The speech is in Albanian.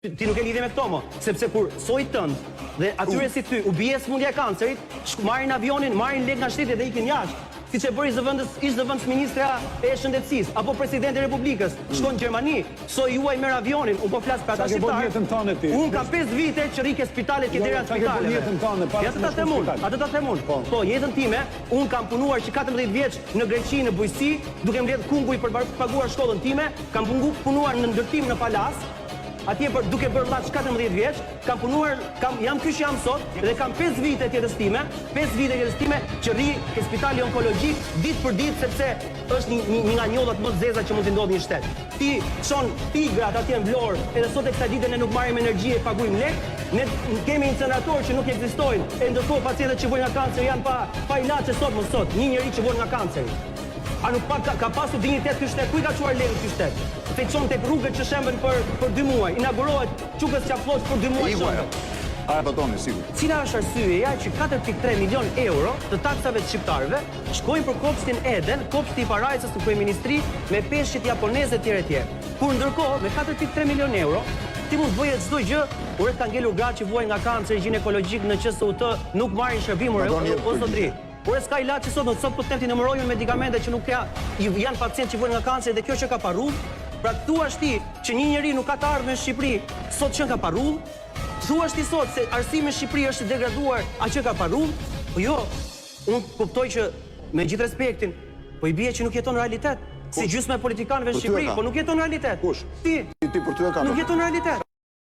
Ti nuk e lidhe me këto mo, sepse kur soi tënd dhe atyre si ty u bie smundja e kancerit, marrin avionin, marrin lek nga shteti dhe ikin jashtë. Siç e bëri ish zëvendës ministra e shëndetësisë apo presidenti i Republikës, shkon në Gjermani, soi juaj merr avionin, un po flas për ata shqiptarë. Un kam 5 vite që rri ke spitalet, ke dera spitaleve. Ja të ta them unë. Po, jetën time, un kam punuar që 14 vjeç në Greqi, në bujqësi, duke mbledh kunguj për paguar shkollën time, kam punuar në ndërtim në palas. Atje duke bërë llaç 14 vjeç, kam punuar, jam ky që jam sot dhe kam 5 vite tjetër time, 5 vite tjetër time që rri ke spitali onkologjik ditë për ditë sepse është një nga njollat më të zeza që mund të ndodhë një shtet. Ti çon tigrat atje në Vlorë, edhe sot e kësaj dite ne nuk marrim energji e paguajmë lek, ne kemi incineratorë që nuk ekzistojnë, e ndërkohë pacientët që vojnë nga kanceri janë pa ilaçe sot, një njerëz që vjen nga kanceri. A nuk ka pasur dinjitet ky shtet? Ku i ka çuar lekë ky shtet? Se çon tek rrugët që shemben për 2 muaj. Inaugurohet çukës qafllos për 2 muaj. A e patoni, sigur. Cila është arsyeja që 4.3 milion euro të taksave të shqiptarëve shkojnë për kopshtin Eden, kopshti i parajsës në kryeministri me peshqit japoneze etj. Kur ndërkohë me 4.3 milion euro ti mund të bëje çdo gjë, urë ka ngelur gratë që vuajnë nga kanceri ginekologjik në QSUT, nuk marrin shërbim o zotri. Por s'ka ilaç sot, sot po tenti numërojnë medikamente që nuk janë pacientë që vjen nga kanceri dhe kjo që ka parrull. Pra thuash ti që një njeri nuk ka të ardhmë në Shqipëri, sot që ka parrull? Thuash ti sot se arsimi në Shqipëri është degraduar, a që ka parrull? Po jo, unë kuptoj që me gjithë respektin, po i bie që nuk jeton në realitet. Si gjysmë e politikanëve në Shqipëri, po nuk jeton në realitet. Kush? Ti. Ti për ty e kam. Nuk jeton në realitet.